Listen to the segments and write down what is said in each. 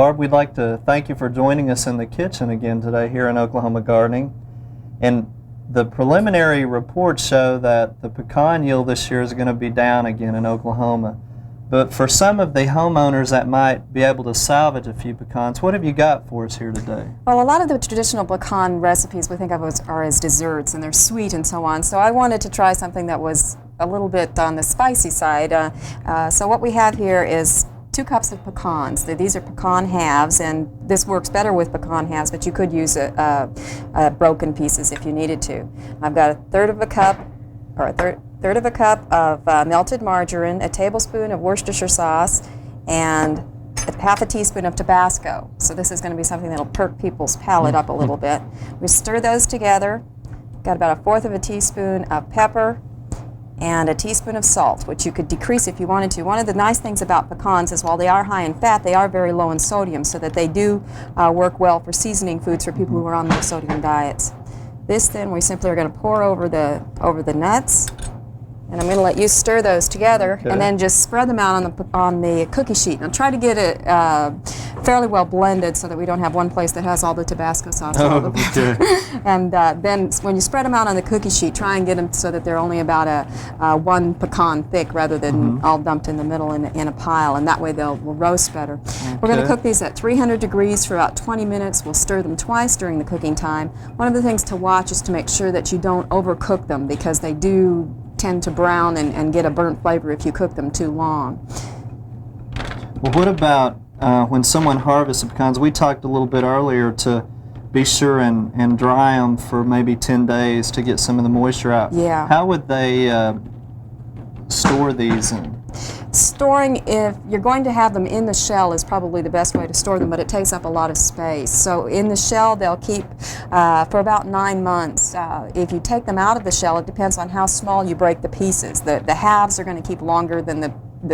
Barb, we'd like to thank you for joining us in the kitchen again today here in Oklahoma Gardening. And the preliminary reports show that the pecan yield this year is going to be down again in Oklahoma. But for some of the homeowners that might be able to salvage a few pecans, what have you got for us here today? Well, a lot of the traditional pecan recipes we think of are as desserts, and they're sweet and so on. So I wanted to try something that was a little bit on the spicy side. So what we have here is 2 cups of pecans. These are pecan halves, and this works better with pecan halves, but you could use broken pieces if you needed to. I've got a third of a cup of melted margarine, a tablespoon of Worcestershire sauce, and half a teaspoon of Tabasco. So this is going to be something that'll perk people's palate up a little bit. We stir those together. Got about a fourth of a teaspoon of pepper and a teaspoon of salt, which you could decrease if you wanted to. One of the nice things about pecans is while they are high in fat, they are very low in sodium, so that they do work well for seasoning foods for people who are on low sodium diets. This then we simply are going to pour over the nuts. And I'm going to let you stir those together, and then just spread them out on the cookie sheet. Now try to get it fairly well blended so that we don't have one place that has all the Tabasco sauce all over it. And then when you spread them out on the cookie sheet, try and get them so that they're only about one pecan thick rather than all dumped in the middle in a pile, and that way they'll roast better. We're going to cook these at 300 degrees for about 20 minutes. We'll stir them twice during the cooking time. One of the things to watch is to make sure that you don't overcook them, because they do tend to brown and get a burnt flavor if you cook them too long. Well, what about when someone harvests the pecans? We talked a little bit earlier to be sure and dry them for maybe 10 days to get some of the moisture out. Yeah. How would they store these in? Storing, if you're going to have them in the shell, is probably the best way to store them, but it takes up a lot of space. So in the shell, they'll keep for about 9 months. If you take them out of the shell, it depends on how small you break the pieces. The halves are going to keep longer than the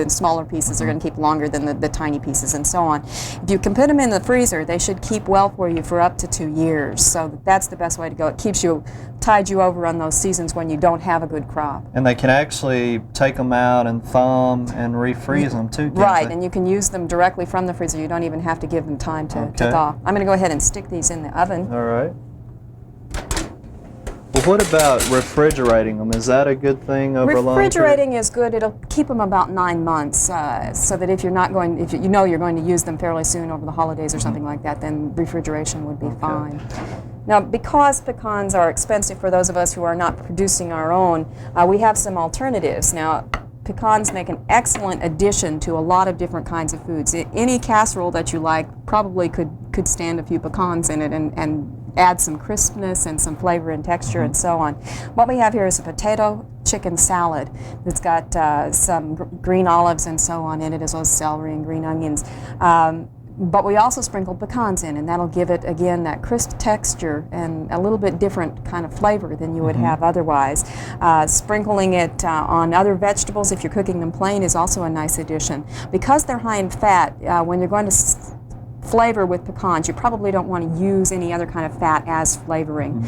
smaller pieces are going to keep longer than the tiny pieces, and so on. If you can put them in the freezer, they should keep well for you for up to 2 years. So that's the best way to go. It keeps you, tides you over on those seasons when you don't have a good crop. And they can actually take them out and thaw them and refreeze them too, right, and you can use them directly from the freezer. You don't even have to give them time to thaw. I'm going to go ahead and stick these in the oven. All right. Well, what about refrigerating them? Is that a good thing over a long period? Refrigerating is good. It'll keep them about 9 months, so that if you're not going, if you know you're going to use them fairly soon over the holidays or something like that, then refrigeration would be fine. Now, because pecans are expensive for those of us who are not producing our own, we have some alternatives. Now, pecans make an excellent addition to a lot of different kinds of foods. Any casserole that you like probably could stand a few pecans in it and add some crispness and some flavor and texture and so on. What we have here is a potato chicken salad that's got some green olives and so on in it, as well as celery and green onions. But we also sprinkled pecans in, and that'll give it, again, that crisp texture and a little bit different kind of flavor than you would have otherwise. Sprinkling it on other vegetables, if you're cooking them plain, is also a nice addition. Because they're high in fat, when you're going to flavor with pecans, you probably don't want to use any other kind of fat as flavoring.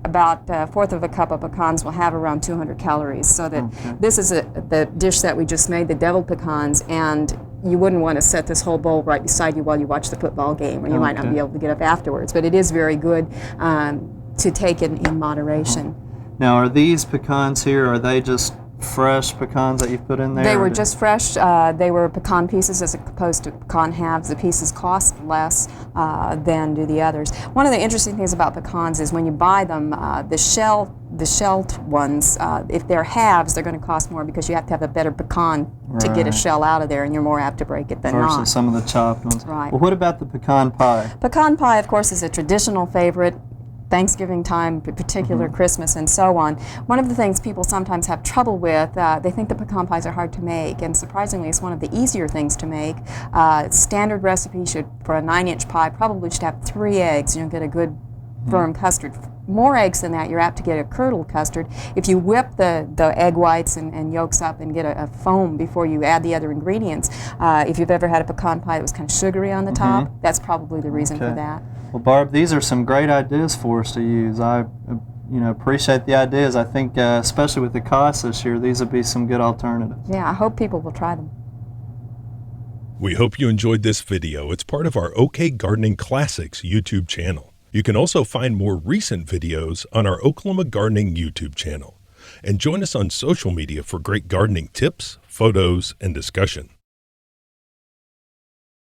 About a fourth of a cup of pecans will have around 200 calories. So that this is the dish that we just made, the deviled pecans, and you wouldn't want to set this whole bowl right beside you while you watch the football game, or you might not be able to get up afterwards. But it is very good to take in moderation. Now, are these pecans here, are they just fresh pecans that you've put in there? They were just fresh. They were pecan pieces as opposed to pecan halves. The pieces cost less than do the others. One of the interesting things about pecans is when you buy them, the shelled ones, if they're halves, they're going to cost more because you have to have a better pecan to get a shell out of there, and you're more apt to break it than not. Versus some of the chopped ones. Right. Well, what about the pecan pie? Pecan pie, of course, is a traditional favorite. Thanksgiving time, particular Christmas, and so on. One of the things people sometimes have trouble with, they think the pecan pies are hard to make, and surprisingly it's one of the easier things to make. Standard recipe for a 9-inch pie probably should have 3 eggs, and you'll get a good firm custard. More eggs than that, you're apt to get a curdled custard. If you whip the egg whites and yolks up and get a foam before you add the other ingredients, if you've ever had a pecan pie that was kind of sugary on the top, that's probably the reason for that. Well, Barb, these are some great ideas for us to use. I appreciate the ideas. I think, especially with the cost this year, these would be some good alternatives. Yeah, I hope people will try them. We hope you enjoyed this video. It's part of our OK Gardening Classics YouTube channel. You can also find more recent videos on our Oklahoma Gardening YouTube channel. And join us on social media for great gardening tips, photos, and discussion.